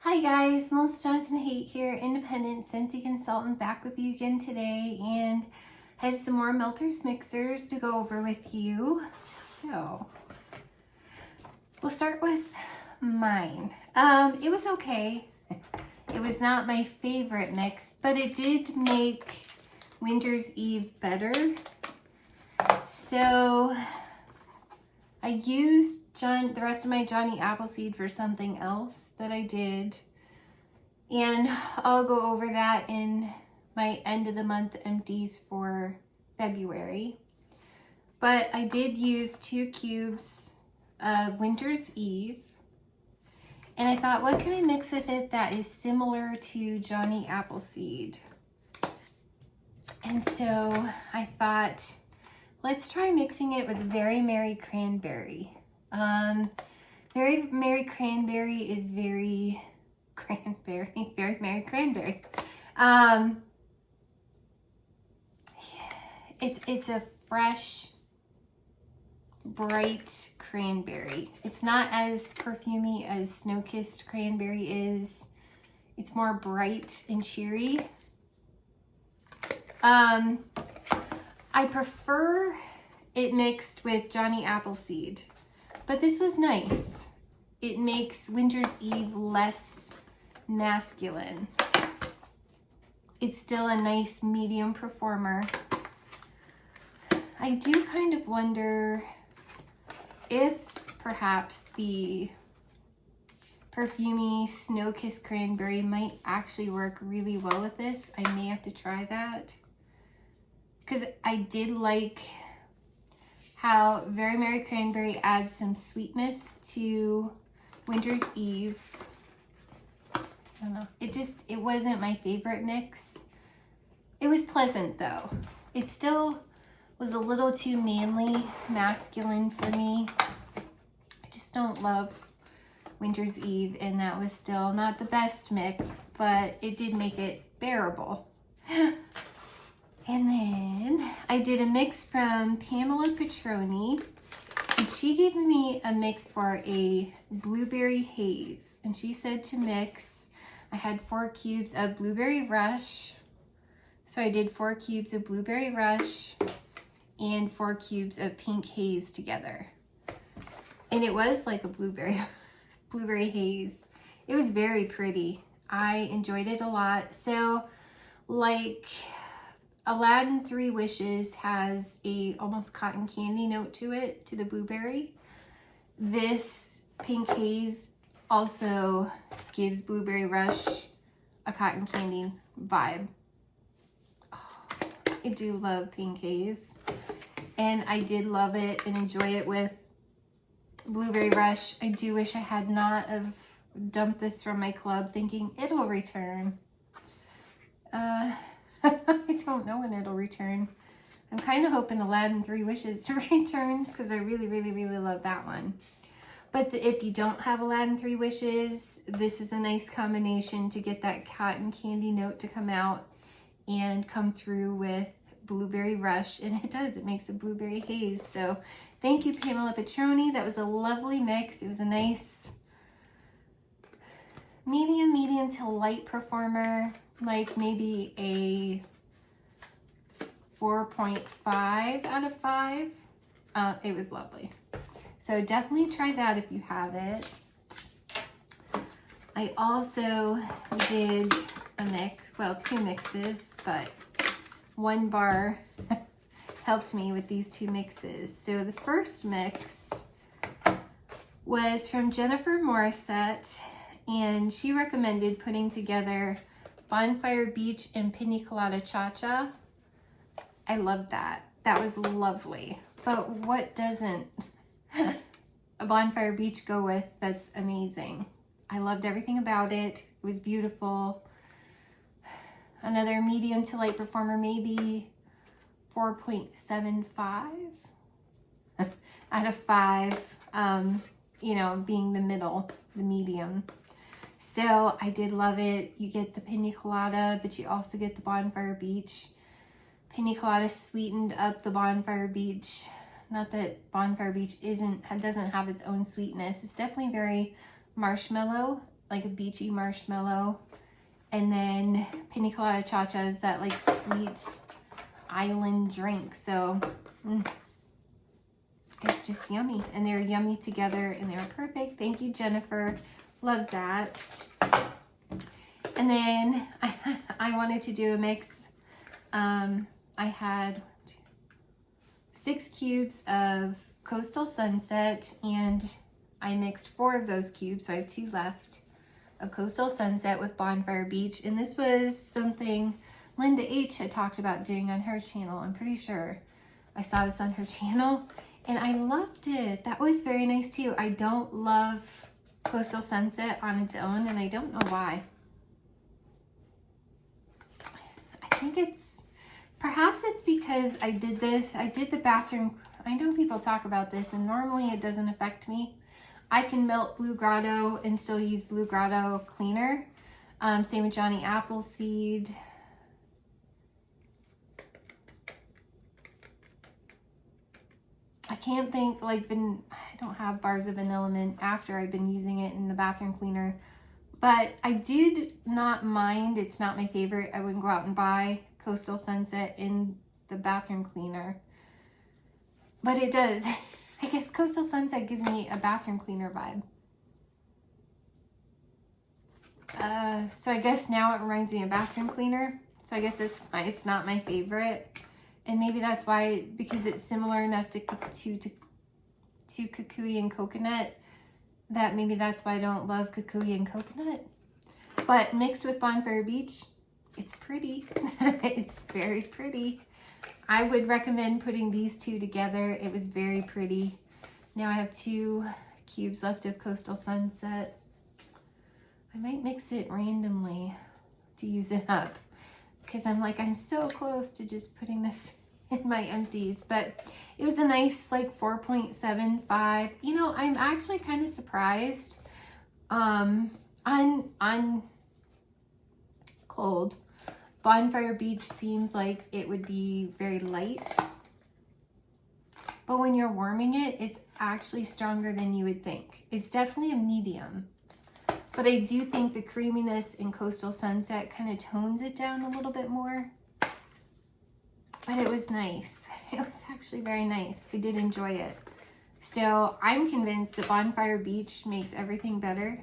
Hi guys, Melissa Johnson-Haight here, independent Scentsy consultant, back with you again today, and I have some more melters mixers to go over with you. So we'll start with mine. It was okay. It was not my favorite mix, but it did make Winter's Eve better. So I used the rest of my Johnny Appleseed for something else that I did, and I'll go over that in my end of the month empties for February. But I did use 2 cubes of Winter's Eve, and I thought, what can I mix with it that is similar to Johnny Appleseed? And so I thought, let's try mixing it with Very Merry Cranberry. Very Merry Cranberry is very Merry Cranberry. It's a fresh, bright cranberry. It's not as perfumey as Snow-Kissed Cranberry is. It's more bright and cheery. I prefer it mixed with Johnny Appleseed, but this was nice. It makes Winter's Eve less masculine. It's still a nice medium performer. I do kind of wonder if perhaps the perfumey Snow-Kissed Cranberry might actually work really well with this. I may have to try that, because I did like how Very Merry Cranberry adds some sweetness to Winter's Eve. I don't know. It wasn't my favorite mix. It was pleasant though. It still was a little too manly, masculine for me. I just don't love Winter's Eve, and that was still not the best mix, but it did make it bearable. And then I did a mix from Pamela Petroni, and she gave me a mix for a blueberry haze. And she said to mix, I had 4 cubes of blueberry rush. So I did 4 cubes of blueberry rush and 4 cubes of pink haze together. And it was like a blueberry haze. It was very pretty. I enjoyed it a lot. So like Aladdin 3 Wishes has a almost cotton candy note to it, to the blueberry. This pink haze also gives Blueberry Rush a cotton candy vibe. Oh, I do love pink haze, and I did love it and enjoy it with Blueberry Rush. I do wish I had not have dumped this from my club thinking it'll return. I don't know when it'll return. I'm kind of hoping Aladdin 3 Wishes returns, because I really love that one. But if you don't have Aladdin 3 Wishes, this is a nice combination to get that cotton candy note to come out and come through with Blueberry Rush. And it does, it makes a blueberry haze. So thank you, Pamela Petroni. That was a lovely mix. It was a nice medium to light performer, like maybe a 4.5 out of 5. It was lovely. So definitely try that if you have it. I also did a mix, well, 2 mixes, but 1 bar helped me with these 2 mixes. So the first mix was from Jennifer Morissette, and she recommended putting together Bonfire Beach and Pina Colada Cha-Cha. I loved that. That was lovely. But what doesn't a Bonfire Beach go with that's amazing? I loved everything about it. It was beautiful. Another medium to light performer, maybe 4.75 out of 5, you know, being the middle, the medium. So I did love it. You get the Pina Colada, but you also get the Bonfire Beach. Pina Colada sweetened up the Bonfire Beach. Not that Bonfire Beach doesn't have its own sweetness. It's definitely very marshmallow like a beachy marshmallow. And then Pina Colada Cha-Cha is that like sweet island drink. So it's just yummy. And they're yummy together and they were perfect. Thank you, Jennifer. Love that. And then I wanted to do a mix. I had 6 cubes of Coastal Sunset, and I mixed 4 of those cubes, so I have 2 left, of Coastal Sunset with Bonfire Beach. And this was something Linda H had talked about doing on her channel. I'm pretty sure I saw this on her channel, and I loved it. That was very nice too. I don't love Coastal Sunset on its own, and I don't know why. I think perhaps it's because I did the bathroom. I know people talk about this, and normally it doesn't affect me. I can melt Blue Grotto and still use Blue Grotto cleaner. Same with Johnny Appleseed. I can't think, like, I don't have bars of Vanilla Mint after I've been using it in the bathroom cleaner. But I did not mind. It's not my favorite. I wouldn't go out and buy Coastal Sunset in the bathroom cleaner. But it does. I guess Coastal Sunset gives me a bathroom cleaner vibe. So I guess now it reminds me of bathroom cleaner. So I guess it's not my favorite. And maybe that's why, because it's similar enough to Kukui and Coconut, that maybe that's why I don't love Kukui and Coconut. But mixed with Bonfire Beach, it's pretty. It's very pretty. I would recommend putting these 2 together. It was very pretty. Now I have 2 cubes left of Coastal Sunset. I might mix it randomly to use it up, because I'm so close to just putting this in my empties. But it was a nice like 4.75. You know, I'm actually kind of surprised. On cold, Bonfire Beach seems like it would be very light, but when you're warming it, it's actually stronger than you would think. It's definitely a medium, but I do think the creaminess in Coastal Sunset kind of tones it down a little bit more. But it was nice. It was actually very nice. I did enjoy it. So I'm convinced that Bonfire Beach makes everything better.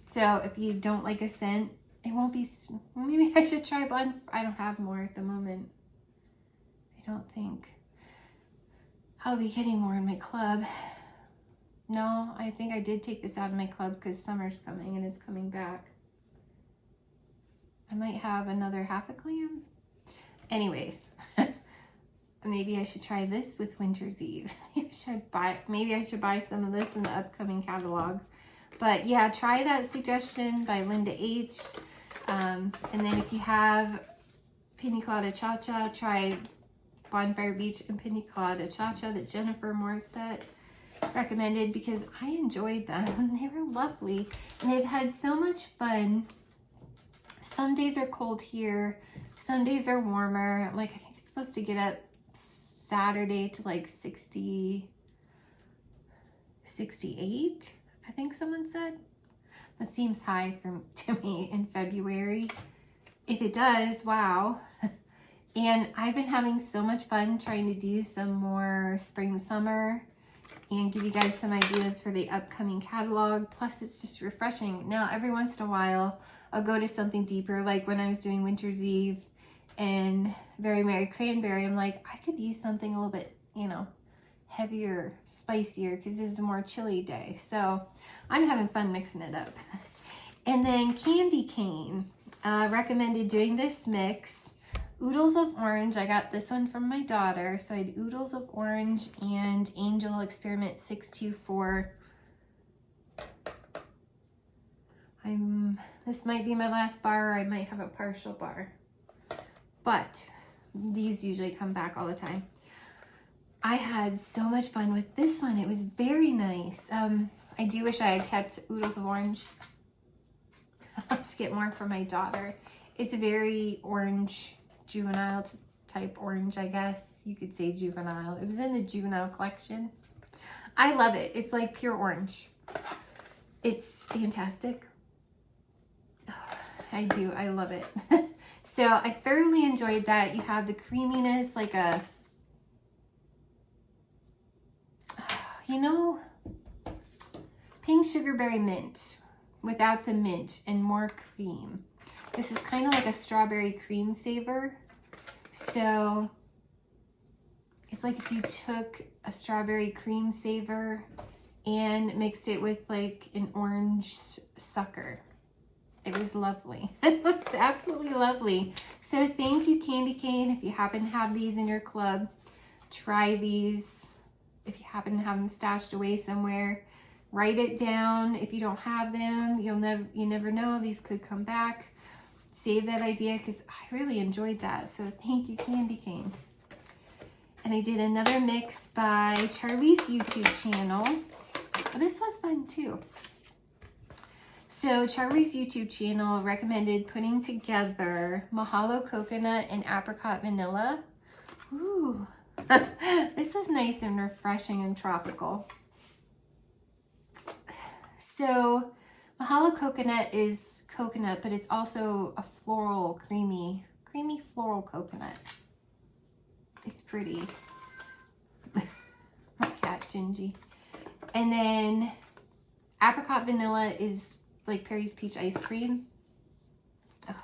So if you don't like a scent, it won't be, maybe I should try I don't have more at the moment. I don't think. I'll be getting more in my club. No, I think I did take this out of my club because summer's coming and it's coming back. I might have another half a clam. Anyways, maybe I should try this with Winter's Eve. Maybe I should buy some of this in the upcoming catalog. But yeah, try that suggestion by Linda H. And then if you have Pina Colada Cha-Cha, try Bonfire Beach and Pina Colada Cha-Cha that Jennifer Morissette recommended, because I enjoyed them. They were lovely. And they've had so much fun. Some days are cold here. Some days are warmer. Like, I think it's supposed to get up Saturday to like 60, 68, I think someone said. That seems high to me in February. If it does, wow. And I've been having so much fun trying to do some more spring, summer, and give you guys some ideas for the upcoming catalog. Plus, it's just refreshing. Now, every once in a while, I'll go to something deeper, like when I was doing Winter's Eve and Very Merry Cranberry. I'm like, I could use something a little bit, you know, heavier, spicier, because this is a more chilly day. So I'm having fun mixing it up. And then Candy Cane recommended doing this mix. Oodles of Orange. I got this one from my daughter. So I had Oodles of Orange and Angel Experiment 624. This might be my last bar, or I might have a partial bar. But these usually come back all the time. I had so much fun with this one. It was very nice. I do wish I had kept Oodles of Orange to get more for my daughter. It's a very orange, juvenile type orange, I guess. You could say juvenile. It was in the juvenile collection. I love it. It's like pure orange. It's fantastic. I do. I love it. So I thoroughly enjoyed that. You have the creaminess, like a, you know, pink sugarberry mint without the mint and more cream. This is kind of like a strawberry cream savor. So it's like if you took a strawberry cream savor and mixed it with like an orange sucker. It was lovely. It was absolutely lovely. So thank you, Candy Cane. If you happen to have these in your club, try these. If you happen to have them stashed away somewhere, write it down. If you don't have them, you never know. These could come back. Save that idea because I really enjoyed that. So thank you, Candy Cane. And I did another mix by Charlie's YouTube channel. Oh, this was fun too. So Charlie's YouTube channel recommended putting together Mahalo coconut and apricot vanilla. Ooh, this is nice and refreshing and tropical. So Mahalo coconut is coconut, but it's also a floral, creamy floral coconut. It's pretty. My cat, Gingy. And then apricot vanilla is like Perry's Peach ice cream. Oh.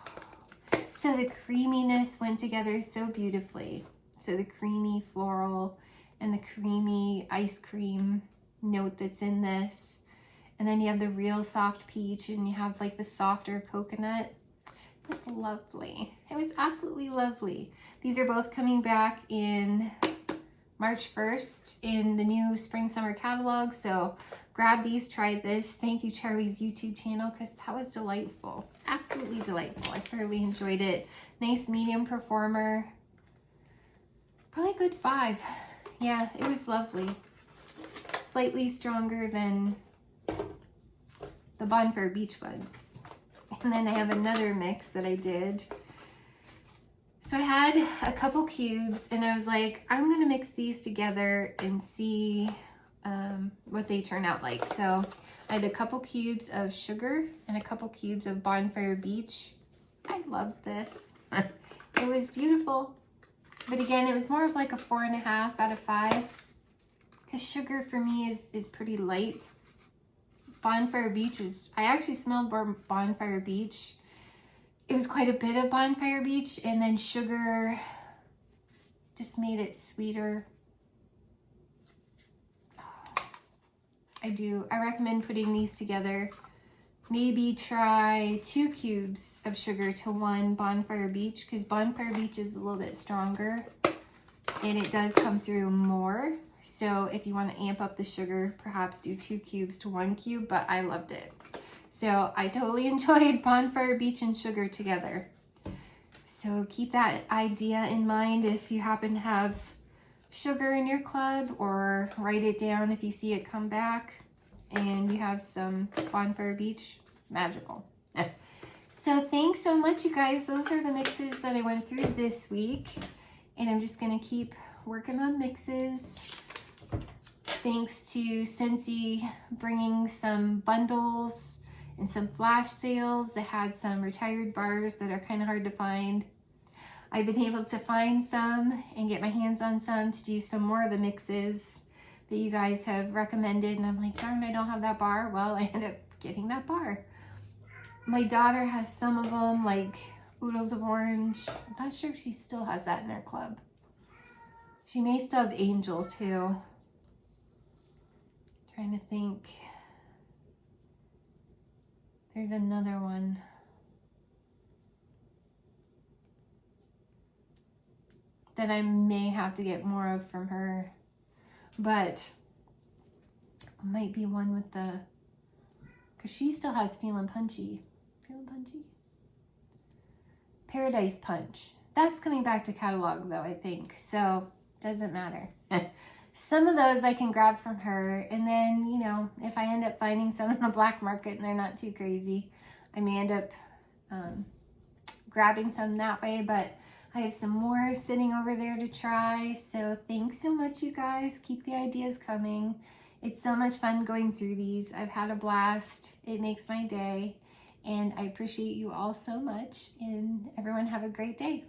So the creaminess went together so beautifully. So the creamy floral and the creamy ice cream note that's in this. And then you have the real soft peach and you have like the softer coconut. It was lovely. It was absolutely lovely. These are both coming back in March 1st in the new spring summer catalog. So grab these, try this. Thank you, Charlie's YouTube channel, because that was delightful. Absolutely delightful. I thoroughly enjoyed it. Nice medium performer. Probably a good 5. Yeah, it was lovely. Slightly stronger than the Bonfire Beach ones. And then I have another mix that I did. So I had a couple cubes and I was like, I'm gonna mix these together and see what they turn out like. So I had a couple cubes of sugar and a couple cubes of Bonfire Beach. I love this. It was beautiful. But again, it was more of like a 4.5 out of 5. Because sugar for me is pretty light. Bonfire Beach is, I actually smelled Bonfire Beach. It was quite a bit of Bonfire Beach, and then sugar just made it sweeter. I recommend putting these together. Maybe try 2 cubes of sugar to 1 Bonfire Beach, because Bonfire Beach is a little bit stronger and it does come through more. So if you want to amp up the sugar, perhaps do 2 cubes to 1 cube, but I loved it. So I totally enjoyed Bonfire Beach and sugar together. So keep that idea in mind if you happen to have sugar in your club, or write it down if you see it come back and you have some Bonfire Beach. Magical. So thanks so much, you guys. Those are the mixes that I went through this week, and I'm just going to keep working on mixes. Thanks to Scentsy bringing some bundles and some flash sales that had some retired bars that are kind of hard to find. I've been able to find some and get my hands on some to do some more of the mixes that you guys have recommended. And I'm like, darn, I don't have that bar. Well, I end up getting that bar. My daughter has some of them, like Oodles of Orange. I'm not sure if she still has that in her club. She may still have Angel too. Trying to think. There's another one. That I may have to get more of from her. But it might be one with the, because she still has Feelin' Punchy. Feelin' Punchy? Paradise Punch. That's coming back to catalog though, I think. So doesn't matter. Some of those I can grab from her, and then, you know, if I end up finding some in the black market and they're not too crazy, I may end up grabbing some that way. But I have some more sitting over there to try. So thanks so much, you guys. Keep the ideas coming. It's so much fun going through these. I've had a blast. It makes my day. And I appreciate you all so much, and everyone have a great day.